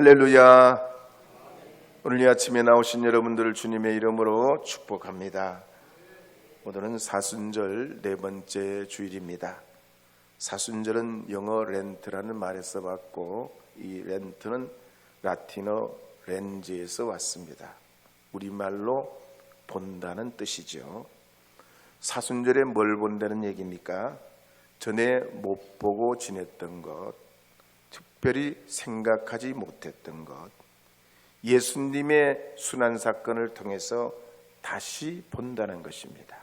할렐루야. 오늘 이 아침에 나오신 여러분들을 주님의 이름으로 축복합니다. 오늘은 사순절 네 번째 주일입니다. 사순절은 영어 렌트라는 말에서 왔고, 이 렌트는 라틴어 렌즈에서 왔습니다. 우리말로 본다는 뜻이죠. 사순절에 뭘 본다는 얘기입니까? 전에 못 보고 지냈던 것, 특별히 생각하지 못했던 것, 예수님의 순환 사건을 통해서 다시 본다는 것입니다.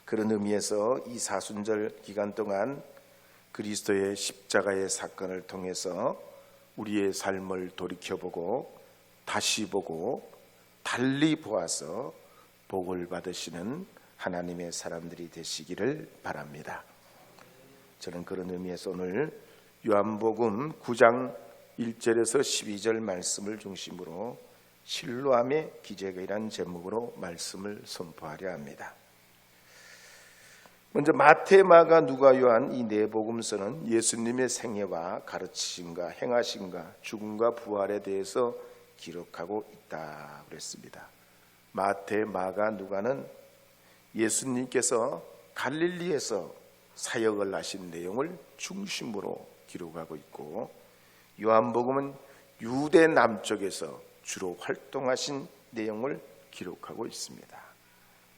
그런 의미에서 이 사순절 기간 동안 그리스도의 십자가의 사건을 통해서 우리의 삶을 돌이켜보고 다시 보고 달리 보아서 복을 받으시는 하나님의 사람들이 되시기를 바랍니다. 저는 그런 의미에서 오늘 요한복음 9장 1절에서 12절 말씀을 중심으로 실로암의 기적이라는 제목으로 말씀을 선포하려 합니다. 먼저 마태, 마가, 누가, 요한 이 네 복음서는 예수님의 생애와 가르치심과 행하심과 죽음과 부활에 대해서 기록하고 있다 그랬습니다. 마태, 마가, 누가는 예수님께서 갈릴리에서 사역을 하신 내용을 중심으로 기록하고 있고, 요한복음은 유대 남쪽에서 주로 활동하신 내용을 기록하고 있습니다.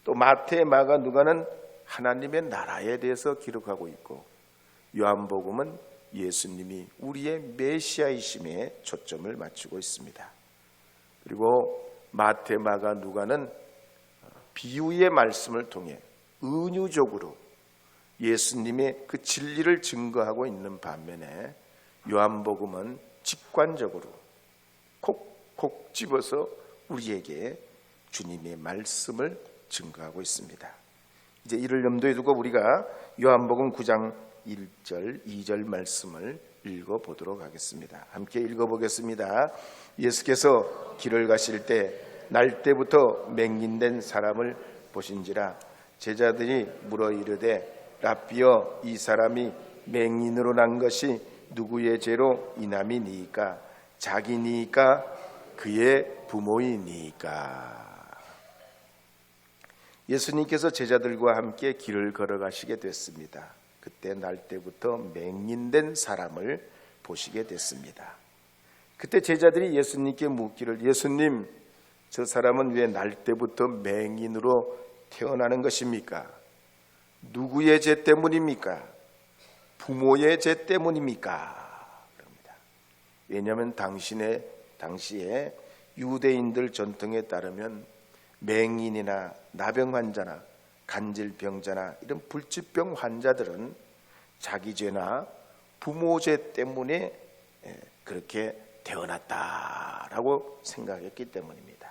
또 마태, 마가, 누가는 하나님의 나라에 대해서 기록하고 있고, 요한복음은 예수님이 우리의 메시아이심에 초점을 맞추고 있습니다. 그리고 마태, 마가, 누가는 비유의 말씀을 통해 은유적으로 예수님의 그 진리를 증거하고 있는 반면에, 요한복음은 직관적으로 콕콕 집어서 우리에게 주님의 말씀을 증거하고 있습니다. 이제 이를 염두에 두고 우리가 요한복음 9장 1절, 2절 말씀을 읽어보도록 하겠습니다. 함께 읽어보겠습니다. 예수께서 길을 가실 때 날때부터 맹인된 사람을 보신지라. 제자들이 물어 이르되 라삐여, 이 사람이 맹인으로 난 것이 누구의 죄로 인함이니이까? 자기니이까 그의 부모이니이까? 예수님께서 제자들과 함께 길을 걸어가시게 됐습니다. 그때 날때부터 맹인된 사람을 보시게 됐습니다. 그때 제자들이 예수님께 묻기를, 예수님, 저 사람은 왜 날때부터 맹인으로 태어나는 것입니까? 누구의 죄 때문입니까? 부모의 죄 때문입니까? 그럽니다. 왜냐하면 당시에 유대인들 전통에 따르면 맹인이나 나병 환자나 간질병자나 이런 불치병 환자들은 자기 죄나 부모 죄 때문에 그렇게 태어났다라고 생각했기 때문입니다.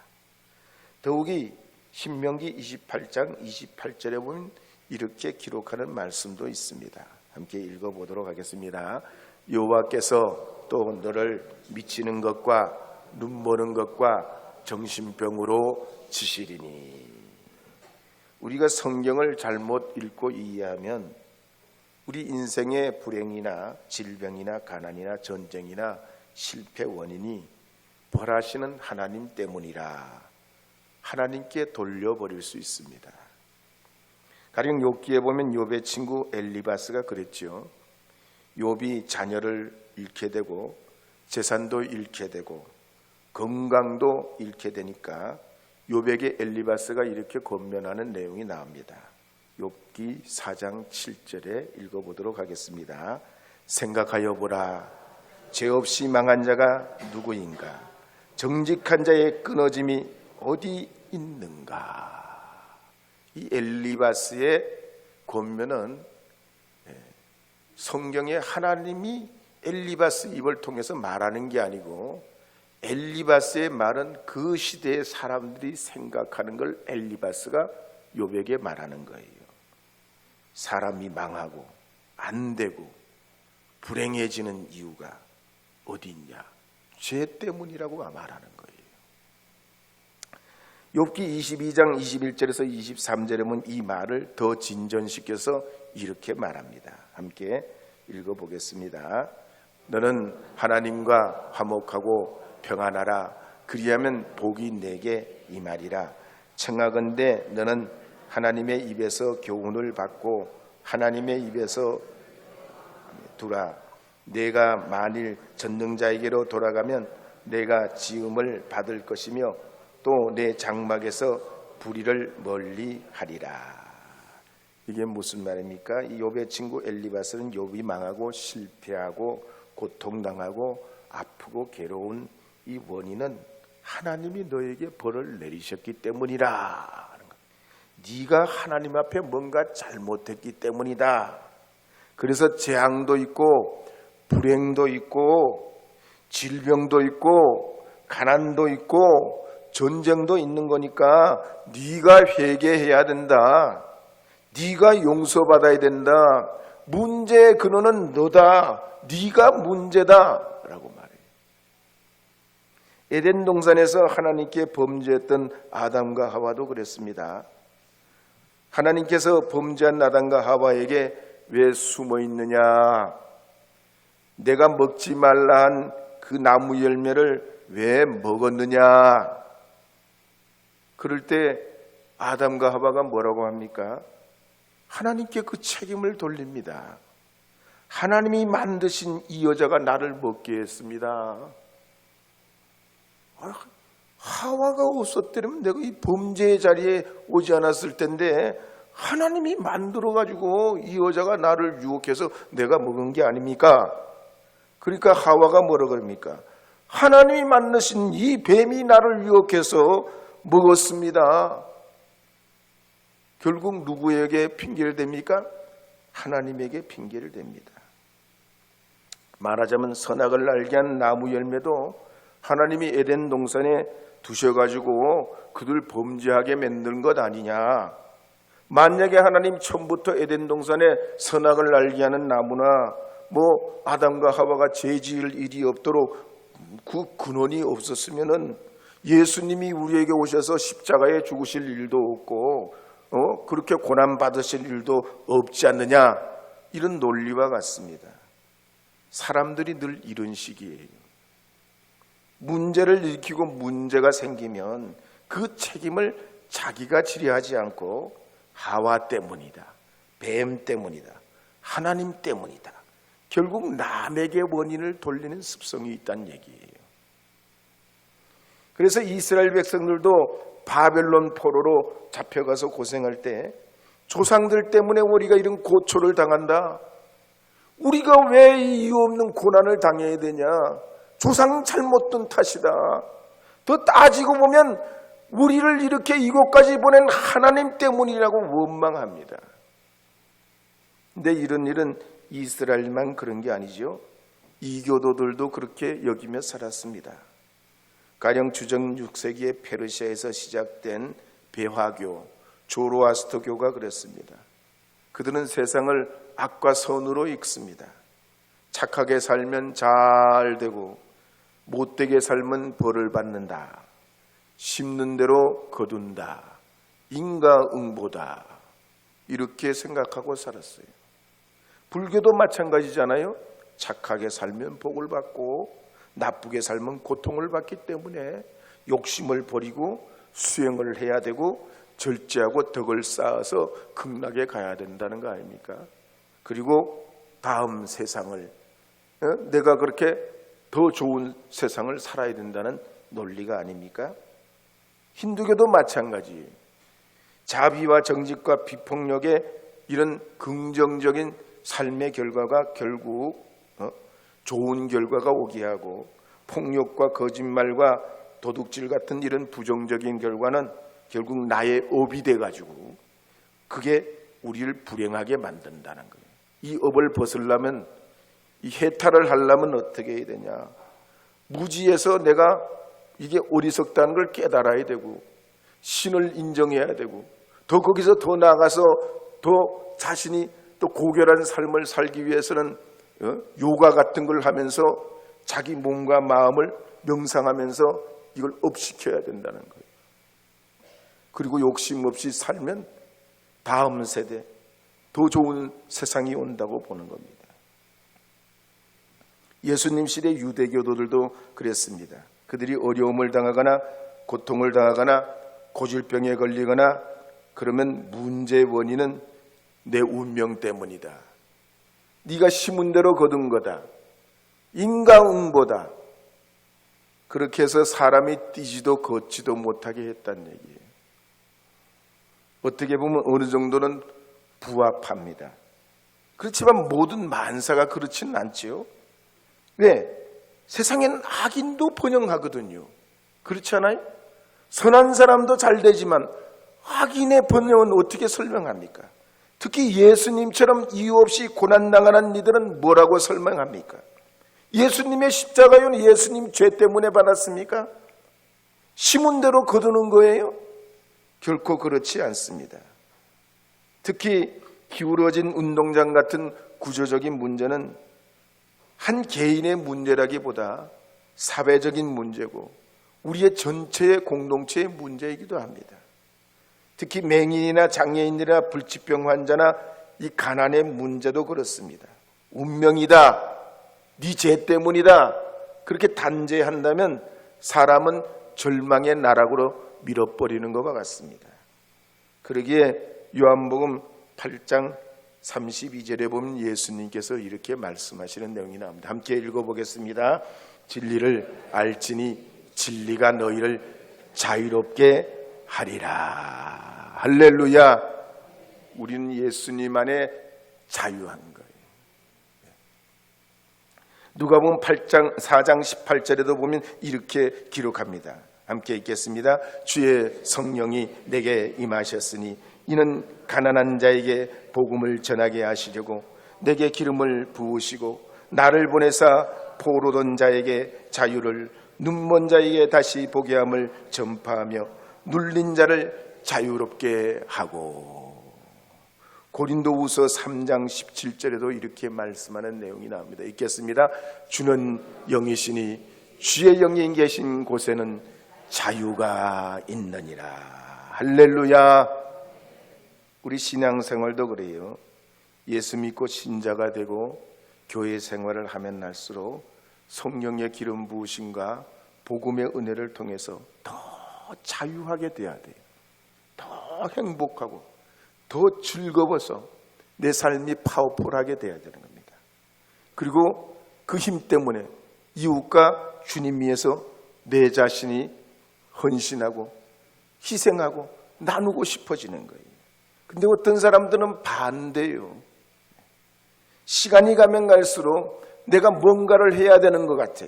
더욱이 신명기 28장 28절에 보면 이렇게 기록하는 말씀도 있습니다. 함께 읽어보도록 하겠습니다. 여호와께서 또 너를 미치는 것과 눈보는 것과 정신병으로 치시리니. 우리가 성경을 잘못 읽고 이해하면 우리 인생의 불행이나 질병이나 가난이나 전쟁이나 실패 원인이 벌하시는 하나님 때문이라 하나님께 돌려버릴 수 있습니다. 가령 욥기에 보면 욥의 친구 엘리바스가 그랬죠. 욥이 자녀를 잃게 되고 재산도 잃게 되고 건강도 잃게 되니까 욥에게 엘리바스가 이렇게 권면하는 내용이 나옵니다. 욥기 4장 7절에 읽어보도록 하겠습니다. 생각하여 보라, 죄 없이 망한 자가 누구인가? 정직한 자의 끊어짐이 어디 있는가? 이 엘리바스의 권면은 성경에 하나님이 엘리바스 입을 통해서 말하는 게 아니고, 엘리바스의 말은 그 시대의 사람들이 생각하는 걸 엘리바스가 욥에게 말하는 거예요. 사람이 망하고 안 되고 불행해지는 이유가 어디 있냐? 죄 때문이라고 말하는 거예요. 욥기 22장 21절에서 23절에 보면 이 말을 더 진전시켜서 이렇게 말합니다. 함께 읽어보겠습니다. 너는 하나님과 화목하고 평안하라. 그리하면 복이 내게 임하리라. 청하건대 너는 하나님의 입에서 교훈을 받고 하나님의 입에서 두라. 내가 만일 전능자에게로 돌아가면 내가 지음을 받을 것이며 또 내 장막에서 불의를 멀리 하리라. 이게 무슨 말입니까? 이 욥의 친구 엘리바스는 욥이 망하고 실패하고 고통당하고 아프고 괴로운 이 원인은 하나님이 너에게 벌을 내리셨기 때문이라. 네가 하나님 앞에 뭔가 잘못했기 때문이다. 그래서 재앙도 있고 불행도 있고 질병도 있고 가난도 있고 전쟁도 있는 거니까 네가 회개해야 된다. 네가 용서받아야 된다. 문제의 근원은 너다. 네가 문제다 라고 말해요. 에덴 동산에서 하나님께 범죄했던 아담과 하와도 그랬습니다. 하나님께서 범죄한 아담과 하와에게 왜 숨어 있느냐, 내가 먹지 말라 한 그 나무 열매를 왜 먹었느냐. 그럴 때 아담과 하와가 뭐라고 합니까? 하나님께 그 책임을 돌립니다. 하나님이 만드신 이 여자가 나를 먹게 했습니다. 하와가 없었더라면 내가 이 범죄의 자리에 오지 않았을 텐데 하나님이 만들어가지고 이 여자가 나를 유혹해서 내가 먹은 게 아닙니까? 그러니까 하와가 뭐라 그럽니까? 하나님이 만드신 이 뱀이 나를 유혹해서 먹었습니다. 결국 누구에게 핑계를 댑니까? 하나님에게 핑계를 댑니다. 말하자면 선악을 알게 한 나무 열매도 하나님이 에덴 동산에 두셔가지고 그들 범죄하게 만든 것 아니냐. 만약에 하나님 처음부터 에덴 동산에 선악을 알게 하는 나무나 뭐 아담과 하와가 죄 지을 일이 없도록 그 근원이 없었으면은 예수님이 우리에게 오셔서 십자가에 죽으실 일도 없고 그렇게 고난 받으실 일도 없지 않느냐. 이런 논리와 같습니다. 사람들이 늘 이런 식이에요. 문제를 일으키고 문제가 생기면 그 책임을 자기가 지려하지 않고 하와 때문이다, 뱀 때문이다, 하나님 때문이다. 결국 남에게 원인을 돌리는 습성이 있다는 얘기예요. 그래서 이스라엘 백성들도 바벨론 포로로 잡혀가서 고생할 때 조상들 때문에 우리가 이런 고초를 당한다. 우리가 왜 이유 없는 고난을 당해야 되냐. 조상 잘못 둔 탓이다. 더 따지고 보면 우리를 이렇게 이곳까지 보낸 하나님 때문이라고 원망합니다. 근데 이런 일은 이스라엘만 그런 게 아니죠. 이교도들도 그렇게 여기며 살았습니다. 가령 주정 6세기에 페르시아에서 시작된 배화교, 조로아스터교가 그랬습니다. 그들은 세상을 악과 선으로 읽습니다. 착하게 살면 잘 되고 못되게 살면 벌을 받는다. 심는 대로 거둔다. 인과응보다. 이렇게 생각하고 살았어요. 불교도 마찬가지잖아요. 착하게 살면 복을 받고 나쁘게 살면 고통을 받기 때문에 욕심을 버리고 수행을 해야 되고 절제하고 덕을 쌓아서 극락에 가야 된다는 거 아닙니까? 그리고 다음 세상을 내가 그렇게 더 좋은 세상을 살아야 된다는 논리가 아닙니까? 힌두교도 마찬가지예요. 자비와 정직과 비폭력의 이런 긍정적인 삶의 결과가 결국 좋은 결과가 오게 하고 폭력과 거짓말과 도둑질 같은 이런 부정적인 결과는 결국 나의 업이 돼가지고 그게 우리를 불행하게 만든다는 거예요. 이 업을 벗으려면 이 해탈을 하려면 어떻게 해야 되냐. 무지에서 내가 이게 어리석다는 걸 깨달아야 되고 신을 인정해야 되고 더 거기서 더 나아가서 더 자신이 또 고결한 삶을 살기 위해서는 요가 같은 걸 하면서 자기 몸과 마음을 명상하면서 이걸 업시켜야 된다는 거예요. 그리고 욕심 없이 살면 다음 세대 더 좋은 세상이 온다고 보는 겁니다. 예수님 시대 유대교도들도 그랬습니다. 그들이 어려움을 당하거나 고통을 당하거나 고질병에 걸리거나 그러면 문제의 원인은 내 운명 때문이다. 네가 심은 대로 거둔 거다. 인과응보다. 그렇게 해서 사람이 뛰지도 걷지도 못하게 했다는 얘기예요. 어떻게 보면 어느 정도는 부합합니다. 그렇지만 모든 만사가 그렇지는 않지요. 왜? 세상에는 악인도 번영하거든요. 그렇지 않아요? 선한 사람도 잘 되지만 악인의 번영은 어떻게 설명합니까? 특히 예수님처럼 이유 없이 고난당하는 이들은 뭐라고 설명합니까? 예수님의 십자가는 예수님 죄 때문에 받았습니까? 심은 대로 거두는 거예요? 결코 그렇지 않습니다. 특히 기울어진 운동장 같은 구조적인 문제는 한 개인의 문제라기보다 사회적인 문제고 우리의 전체의 공동체의 문제이기도 합니다. 특히 맹인이나 장애인이나 불치병 환자나 이 가난의 문제도 그렇습니다. 운명이다. 네 죄 때문이다. 그렇게 단죄한다면 사람은 절망의 나락으로 밀어버리는 것과 같습니다. 그러기에 요한복음 8장 32절에 보면 예수님께서 이렇게 말씀하시는 내용이 나옵니다. 함께 읽어보겠습니다. 진리를 알지니 진리가 너희를 자유롭게 하리라. 할렐루야. 우리는 예수님 안에 자유한 거예요. 누가복음 4장 18절에도 보면 이렇게 기록합니다. 함께 읽겠습니다. 주의 성령이 내게 임하셨으니 이는 가난한 자에게 복음을 전하게 하시려고 내게 기름을 부으시고 나를 보내사 포로된 자에게 자유를 눈먼 자에게 다시 보게 함을 전파하며 눌린 자를 자유롭게 하고. 고린도후서 3장 17절에도 이렇게 말씀하는 내용이 나옵니다. 읽겠습니다. 주는 영이시니 주의 영이 계신 곳에는 자유가 있느니라. 할렐루야. 우리 신앙생활도 그래요. 예수 믿고 신자가 되고 교회 생활을 하면 할수록 성령의 기름 부으심과 복음의 은혜를 통해서 더 자유하게 돼야 돼요. 더 행복하고 더 즐거워서 내 삶이 파워풀하게 돼야 되는 겁니다. 그리고 그 힘 때문에 이웃과 주님 위해서 내 자신이 헌신하고 희생하고 나누고 싶어지는 거예요. 근데 어떤 사람들은 반대예요. 시간이 가면 갈수록 내가 뭔가를 해야 되는 것 같아.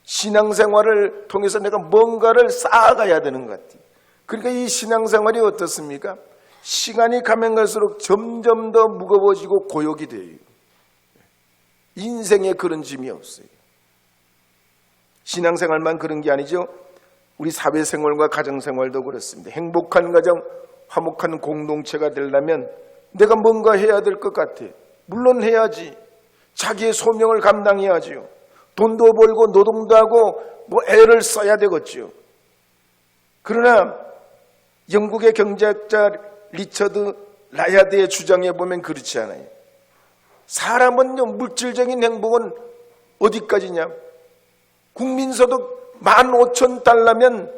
신앙생활을 통해서 내가 뭔가를 쌓아가야 되는 것 같아. 그러니까 이 신앙생활이 어떻습니까? 시간이 가면 갈수록 점점 더 무거워지고 고역이 돼요. 인생에 그런 짐이 없어요. 신앙생활만 그런 게 아니죠. 우리 사회생활과 가정생활도 그렇습니다. 행복한 가정, 화목한 공동체가 되려면 내가 뭔가 해야 될 것 같아. 물론 해야지. 자기의 소명을 감당해야지요. 돈도 벌고 노동도 하고 뭐 애를 써야 되겠죠. 그러나 영국의 경제학자 리처드 라야드의 주장에 보면 그렇지 않아요. 사람은요, 물질적인 행복은 어디까지냐? 국민소득 15,000달러면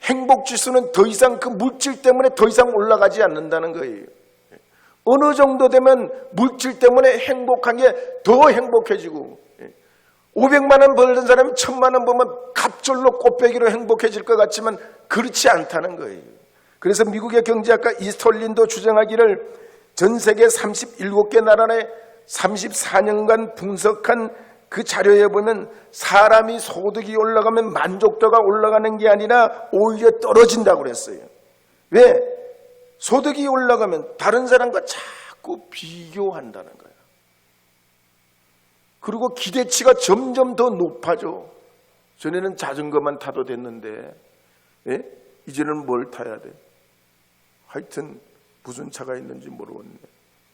행복지수는 더 이상 그 물질 때문에 더 이상 올라가지 않는다는 거예요. 어느 정도 되면 물질 때문에 행복한 게 더 행복해지고 500만 원 벌던 사람이 1,000만 원 벌면 갑절로 꽃배기로 행복해질 것 같지만 그렇지 않다는 거예요. 그래서 미국의 경제학가 이스톨린도 주장하기를 전 세계 37개 나라 내 34년간 분석한 그 자료에 보면 사람이 소득이 올라가면 만족도가 올라가는 게 아니라 오히려 떨어진다고 그랬어요. 왜? 소득이 올라가면 다른 사람과 자꾸 비교한다는 거예요. 그리고 기대치가 점점 더 높아져. 전에는 자전거만 타도 됐는데 이제는 뭘 타야 돼? 하여튼 무슨 차가 있는지 모르겠네.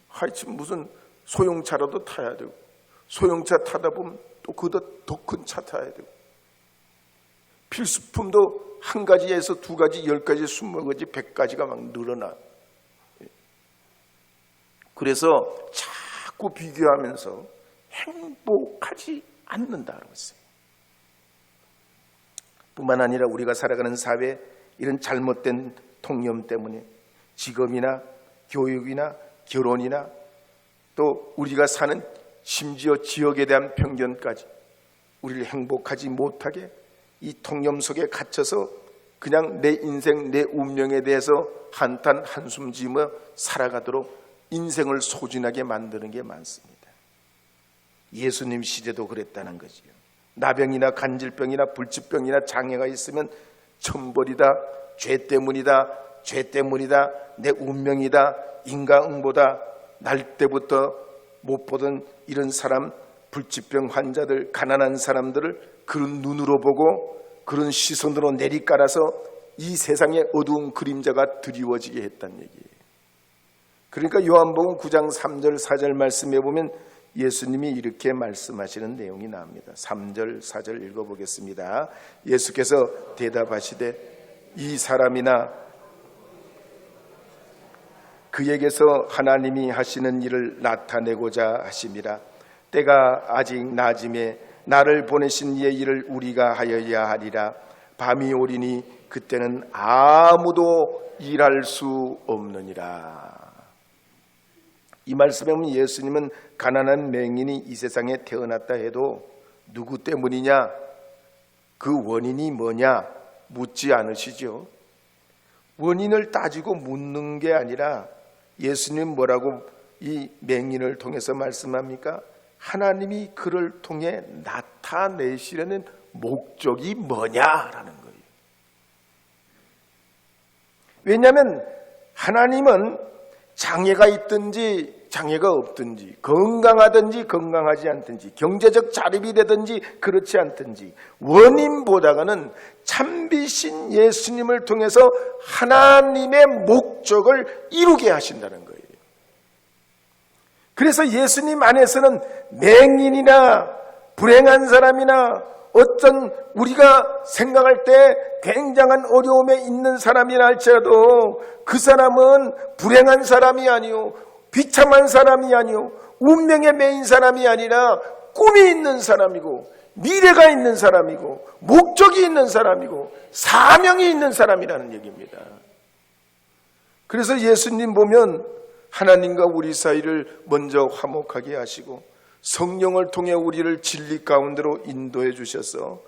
하여튼 무슨 소형차라도 타야 되고 소형차 타다 보면 또 그보다 더 큰 차 타야 되고 필수품도 한 가지에서 두 가지, 10가지, 20가지, 100가지가 막 늘어나. 그래서 자꾸 비교하면서 행복하지 않는다고 했어요. 뿐만 아니라 우리가 살아가는 사회에 이런 잘못된 통념 때문에 직업이나 교육이나 결혼이나 또 우리가 사는 심지어 지역에 대한 편견까지 우리를 행복하지 못하게 이 통념 속에 갇혀서 그냥 내 인생, 내 운명에 대해서 한탄 한숨 지으며 살아가도록 인생을 소진하게 만드는 게 많습니다. 예수님 시대도 그랬다는 거지요. 나병이나 간질병이나 불치병이나 장애가 있으면 천벌이다, 죄 때문이다, 죄 때문이다, 내 운명이다, 인과응보다, 날 때부터 못 보던 이런 사람, 불치병 환자들, 가난한 사람들을 그런 눈으로 보고 그런 시선으로 내리깔아서 이 세상의 어두운 그림자가 드리워지게 했다는 얘기예요. 그러니까 요한복음 9장 3절 4절 말씀에 보면 예수님이 이렇게 말씀하시는 내용이 나옵니다. 3절 4절 읽어보겠습니다. 예수께서 대답하시되 이 사람이나 그에게서 하나님이 하시는 일을 나타내고자 하심이라. 때가 아직 낮음에 나를 보내신 이의 일을 우리가 하여야 하리라. 밤이 오리니 그때는 아무도 일할 수 없느니라. 이 말씀에 보면 예수님은 가난한 맹인이 이 세상에 태어났다 해도 누구 때문이냐, 그 원인이 뭐냐 묻지 않으시죠. 원인을 따지고 묻는 게 아니라 예수님 뭐라고 이 맹인을 통해서 말씀합니까? 하나님이 그를 통해 나타내시려는 목적이 뭐냐라는 거예요. 왜냐하면 하나님은 장애가 있든지 장애가 없든지, 건강하든지 건강하지 않든지, 경제적 자립이 되든지 그렇지 않든지 원인보다는 참비신 예수님을 통해서 하나님의 목적을 이루게 하신다는 거예요. 그래서 예수님 안에서는 맹인이나 불행한 사람이나 어떤 우리가 생각할 때 굉장한 어려움에 있는 사람이라 할지라도 그 사람은 불행한 사람이 아니요, 비참한 사람이 아니요, 운명에 매인 사람이 아니라 꿈이 있는 사람이고 미래가 있는 사람이고 목적이 있는 사람이고 사명이 있는 사람이라는 얘기입니다. 그래서 예수님 보면 하나님과 우리 사이를 먼저 화목하게 하시고 성령을 통해 우리를 진리 가운데로 인도해 주셔서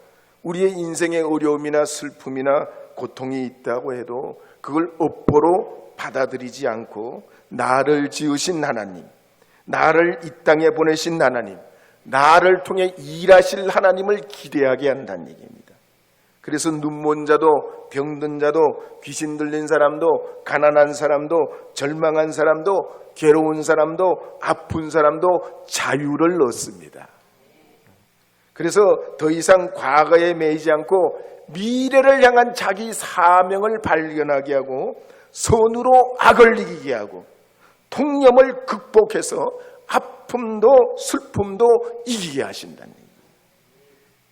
우리의 인생의 어려움이나 슬픔이나 고통이 있다고 해도 그걸 업보로 받아들이지 않고 나를 지으신 하나님, 나를 이 땅에 보내신 하나님, 나를 통해 일하실 하나님을 기대하게 한다는 얘기입니다. 그래서 눈먼 자도 병든 자도 귀신 들린 사람도 가난한 사람도 절망한 사람도 괴로운 사람도 아픈 사람도 자유를 얻습니다. 그래서 더 이상 과거에 매이지 않고 미래를 향한 자기 사명을 발견하게 하고 선으로 악을 이기게 하고 통념을 극복해서 아픔도 슬픔도 이기게 하신다는 얘기예요.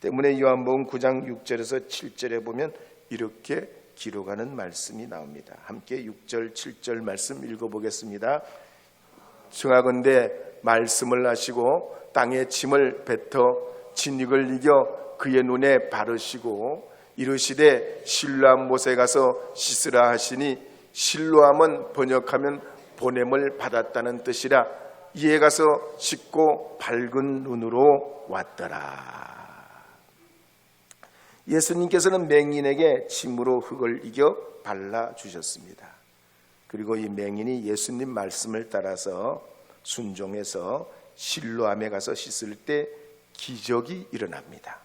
때문에 요한복음 9장 6절에서 7절에 보면 이렇게 기록하는 말씀이 나옵니다. 함께 6절 7절 말씀 읽어보겠습니다. 청하건대 말씀을 하시고 땅에 침을 뱉어 진익을 이겨 그의 눈에 바르시고 이르시되 실로암 못에 가서 씻으라 하시니 실로암은 번역하면 보냄을 받았다는 뜻이라. 이에 가서 씻고 밝은 눈으로 왔더라. 예수님께서는 맹인에게 침으로 흙을 이겨 발라주셨습니다. 그리고 이 맹인이 예수님 말씀을 따라서 순종해서 실로암에 가서 씻을 때 기적이 일어납니다.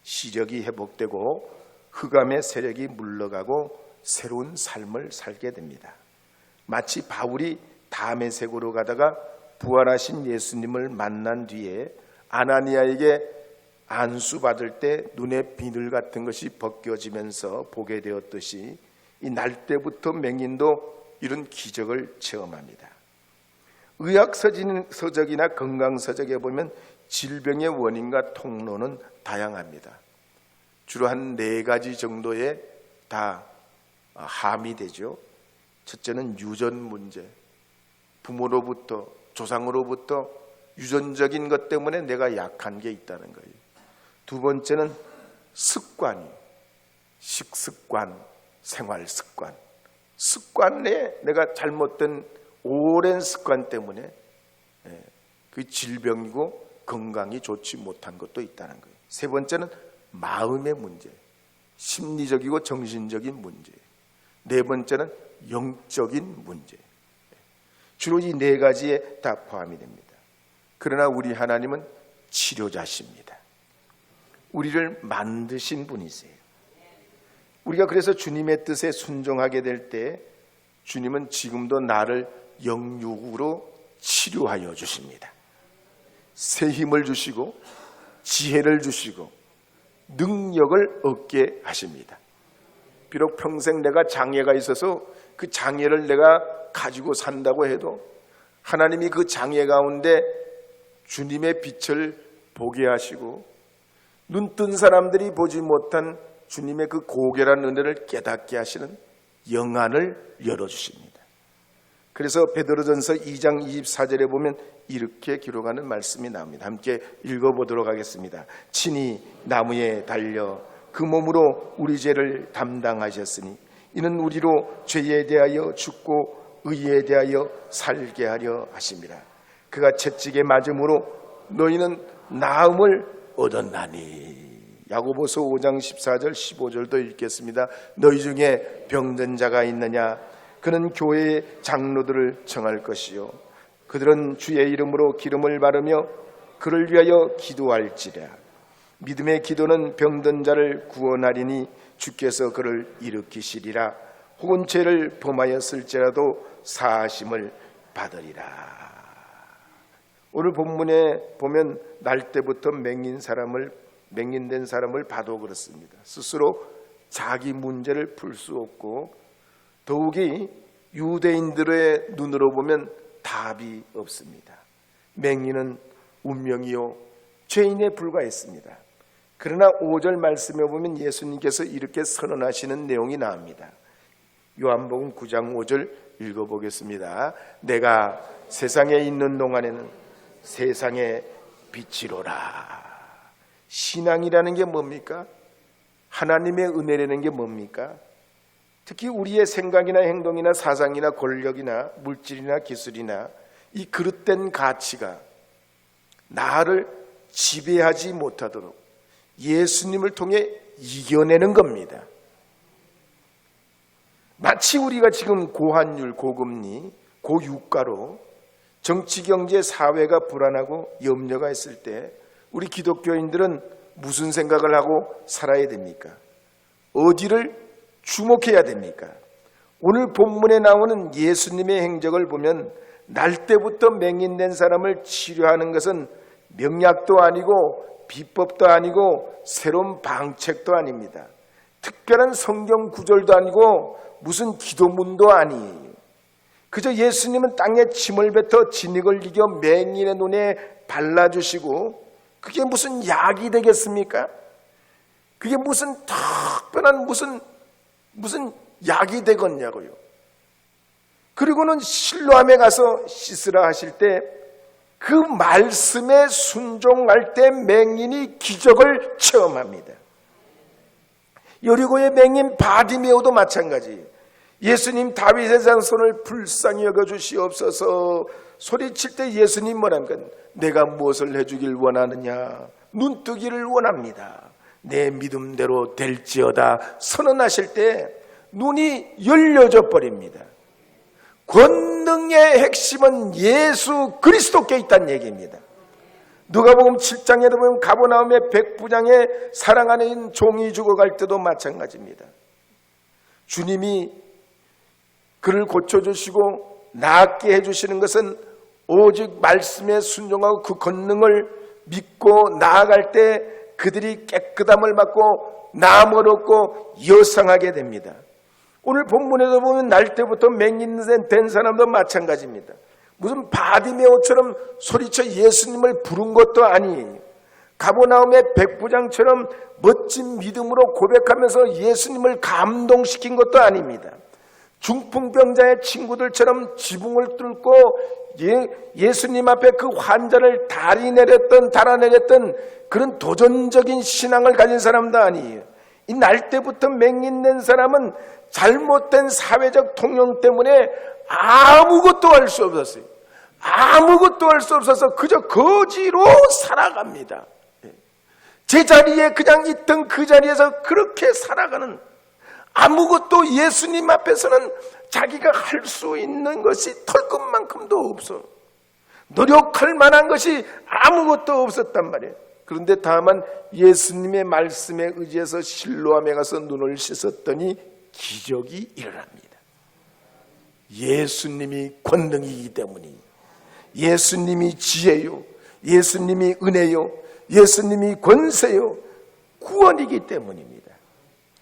시력이 회복되고 흑암의 세력이 물러가고 새로운 삶을 살게 됩니다. 마치 바울이 다메섹으로 가다가 부활하신 예수님을 만난 뒤에 아나니아에게 안수받을 때 눈의 비늘 같은 것이 벗겨지면서 보게 되었듯이 이 날 때부터 맹인도 이런 기적을 체험합니다. 의학 서적이나 건강 서적에 보면 질병의 원인과 통로는 다양합니다. 주로 한 4가지 정도에 다 함이 되죠. 첫째는 유전 문제, 부모로부터 조상으로부터 유전적인 것 때문에 내가 약한 게 있다는 거예요. 두 번째는 습관이에요. 식습관, 생활습관. 습관에 내가 잘못된 오랜 습관 때문에 그 질병이고 건강이 좋지 못한 것도 있다는 거예요. 세 번째는 마음의 문제, 심리적이고 정신적인 문제. 네 번째는 영적인 문제. 주로 이 네 가지에 다 포함이 됩니다. 그러나 우리 하나님은 치료자십니다. 우리를 만드신 분이세요. 우리가 그래서 주님의 뜻에 순종하게 될 때 주님은 지금도 나를 영육으로 치료하여 주십니다. 새 힘을 주시고 지혜를 주시고 능력을 얻게 하십니다. 비록 평생 내가 장애가 있어서 그 장애를 내가 가지고 산다고 해도 하나님이 그 장애 가운데 주님의 빛을 보게 하시고 눈뜬 사람들이 보지 못한 주님의 그 고결한 은혜를 깨닫게 하시는 영안을 열어주십니다. 그래서 베드로전서 2장 24절에 보면 이렇게 기록하는 말씀이 나옵니다. 함께 읽어보도록 하겠습니다. 친히 나무에 달려 그 몸으로 우리 죄를 담당하셨으니 이는 우리로 죄에 대하여 죽고 의에 대하여 살게 하려 하심이라. 그가 채찍에 맞음으로 너희는 나음을 얻었나니. 야고보서 5장 14절 15절도 읽겠습니다. 너희 중에 병든 자가 있느냐? 그는 교회의 장로들을 청할 것이요 그들은 주의 이름으로 기름을 바르며 그를 위하여 기도할지라. 믿음의 기도는 병든 자를 구원하리니 주께서 그를 일으키시리라. 혹은 죄를 범하였을지라도 사하심을 받으리라. 오늘 본문에 보면 날 때부터 맹인된 사람을 봐도 그렇습니다. 스스로 자기 문제를 풀 수 없고 더욱이 유대인들의 눈으로 보면 답이 없습니다. 맹인은 운명이요 죄인에 불과했습니다. 그러나 5절 말씀에 보면 예수님께서 이렇게 선언하시는 내용이 나옵니다. 요한복음 9장 5절 읽어보겠습니다. 내가 세상에 있는 동안에는 세상의 빛이로라. 신앙이라는 게 뭡니까? 하나님의 은혜라는 게 뭡니까? 특히 우리의 생각이나 행동이나 사상이나 권력이나 물질이나 기술이나 이 그릇된 가치가 나를 지배하지 못하도록 예수님을 통해 이겨내는 겁니다. 마치 우리가 지금 고환율, 고금리, 고유가로 정치, 경제, 사회가 불안하고 염려가 있을 때 우리 기독교인들은 무슨 생각을 하고 살아야 됩니까? 어디를 주목해야 됩니까? 오늘 본문에 나오는 예수님의 행적을 보면 날 때부터 맹인된 사람을 치료하는 것은 명약도 아니고 비법도 아니고 새로운 방책도 아닙니다. 특별한 성경 구절도 아니고 무슨 기도문도 아니에요. 그저 예수님은 땅에 침을 뱉어 진흙을 이겨 맹인의 눈에 발라주시고 그게 무슨 약이 되겠습니까? 그게 무슨 특별한 무슨 약이 되겠냐고요. 그리고는 실로암에 가서 씻으라 하실 때 그 말씀에 순종할 때 맹인이 기적을 체험합니다. 여리고의 맹인 바디메오도 마찬가지. 예수님 다윗의 자손을 불쌍히 여겨주시옵소서 소리칠 때 예수님 뭐란 건 내가 무엇을 해주길 원하느냐? 눈뜨기를 원합니다. 내 믿음대로 될지어다 선언하실 때 눈이 열려져 버립니다. 권능의 핵심은 예수 그리스도께 있다는 얘기입니다. 누가복음 7장에도 보면 가버나움의 백부장의 사랑 안에 있는 종이 죽어갈 때도 마찬가지입니다. 주님이 그를 고쳐주시고 낫게 해주시는 것은 오직 말씀에 순종하고 그 권능을 믿고 나아갈 때 그들이 깨끗함을 받고 나음을 얻고 여상하게 됩니다. 오늘 본문에도 보면 날 때부터 맹인된 사람도 마찬가지입니다. 무슨 바디메오처럼 소리쳐 예수님을 부른 것도 아니에요. 가버나움의 백부장처럼 멋진 믿음으로 고백하면서 예수님을 감동시킨 것도 아닙니다. 중풍병자의 친구들처럼 지붕을 뚫고 예수님 앞에 그 환자를 달아내렸던 그런 도전적인 신앙을 가진 사람도 아니에요. 이 날 때부터 맹인된 사람은 잘못된 사회적 통용 때문에 아무것도 할 수 없었어요. 아무것도 할 수 없어서 그저 거지로 살아갑니다. 제자리에 그냥 있던 그 자리에서 그렇게 살아가는, 아무것도 예수님 앞에서는 자기가 할 수 있는 것이 털끝만큼도 없어. 노력할 만한 것이 아무것도 없었단 말이에요. 그런데 다만 예수님의 말씀에 의지해서 실로암에 가서 눈을 씻었더니 기적이 일어납니다. 예수님이 권능이기 때문이, 예수님이 지혜요, 예수님이 은혜요, 예수님이 권세요, 구원이기 때문입니다.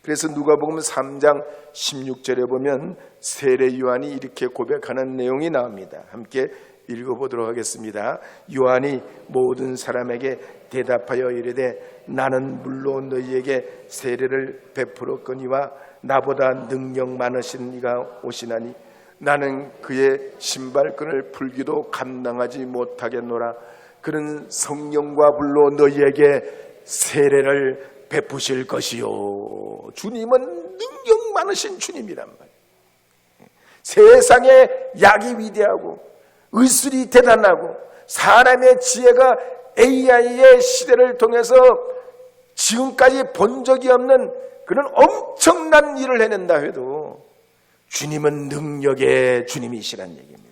그래서 누가복음 3장 16절에 보면 세례 요한이 이렇게 고백하는 내용이 나옵니다. 함께 읽어보도록 하겠습니다. 요한이 모든 사람에게 대답하여 이르되 나는 물론 너희에게 세례를 베풀었거니와 나보다 능력 많으신 이가 오시나니 나는 그의 신발끈을 풀기도 감당하지 못하겠노라. 그는 성령과 불로 너희에게 세례를 베푸실 것이요. 주님은 능력 많으신 주님이란 말이에요. 세상에 약이 위대하고 의술이 대단하고 사람의 지혜가 AI의 시대를 통해서 지금까지 본 적이 없는 그런 엄청난 일을 해낸다 해도 주님은 능력의 주님이시란 얘기입니다.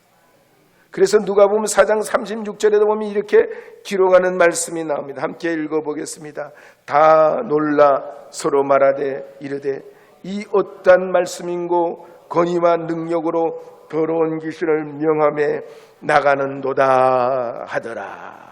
그래서 누가복음 4장 36절에도 보면 이렇게 기록하는 말씀이 나옵니다. 함께 읽어보겠습니다. 다 놀라 서로 말하되 이르되 이 어떠한 말씀인고 권위와 능력으로 더러운 귀신을 명함에 나가는도다 하더라.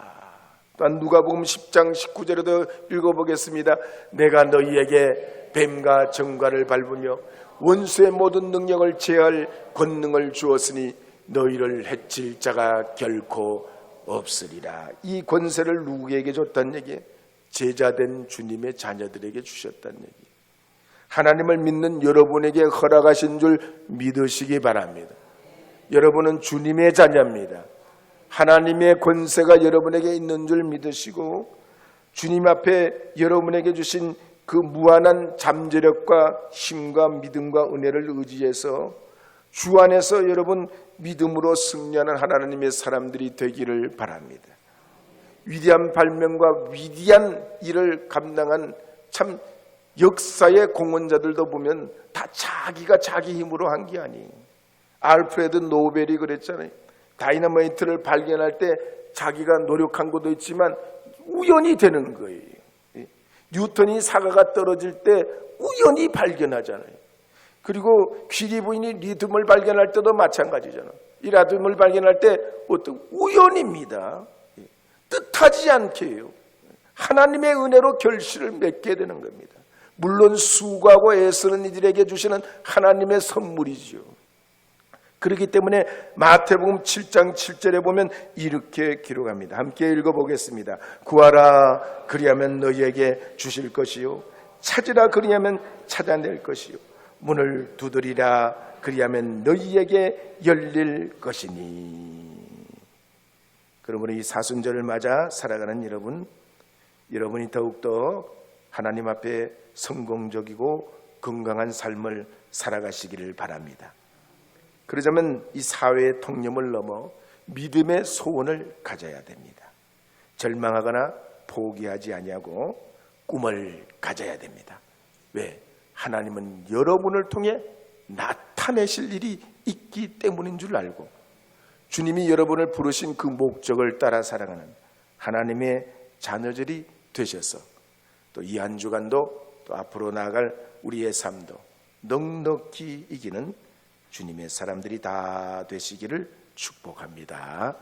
또한 누가복음 10장 19절에도 읽어보겠습니다. 내가 너희에게 뱀과 정과를 밟으며 원수의 모든 능력을 제할 권능을 주었으니 너희를 해칠 자가 결코 없으리라. 이 권세를 누구에게 줬다는 얘기예요? 제자된 주님의 자녀들에게 주셨다는 얘기예요. 하나님을 믿는 여러분에게 허락하신 줄 믿으시기 바랍니다. 여러분은 주님의 자녀입니다. 하나님의 권세가 여러분에게 있는 줄 믿으시고 주님 앞에 여러분에게 주신 그 무한한 잠재력과 힘과 믿음과 은혜를 의지해서 주 안에서 여러분 믿음으로 승리하는 하나님의 사람들이 되기를 바랍니다. 위대한 발명과 위대한 일을 감당한 참 역사의 공헌자들도 보면 다 자기가 자기 힘으로 한 게 아니에요. 알프레드 노벨이 그랬잖아요. 다이너마이트를 발견할 때 자기가 노력한 것도 있지만 우연히 되는 거예요. 뉴턴이 사과가 떨어질 때 우연히 발견하잖아요. 그리고 퀴리 부인이 리튬을 발견할 때도 마찬가지잖아요. 이 리튬을 발견할 때 어떤 우연입니다. 뜻하지 않게요. 하나님의 은혜로 결실을 맺게 되는 겁니다. 물론 수고하고 애쓰는 이들에게 주시는 하나님의 선물이죠. 그렇기 때문에 마태복음 7장 7절에 보면 이렇게 기록합니다. 함께 읽어보겠습니다. 구하라 그리하면 너희에게 주실 것이요 찾으라 그리하면 찾아낼 것이요 문을 두드리라 그리하면 너희에게 열릴 것이니. 그러므로 이 사순절을 맞아 살아가는 여러분이 더욱더 하나님 앞에 성공적이고 건강한 삶을 살아가시기를 바랍니다. 그러자면 이 사회의 통념을 넘어 믿음의 소원을 가져야 됩니다. 절망하거나 포기하지 아니하고 꿈을 가져야 됩니다. 왜? 하나님은 여러분을 통해 나타내실 일이 있기 때문인 줄 알고 주님이 여러분을 부르신 그 목적을 따라 살아가는 하나님의 자녀들이 되셔서 또 이 한 주간도 또 앞으로 나아갈 우리의 삶도 넉넉히 이기는 주님의 사람들이 다 되시기를 축복합니다.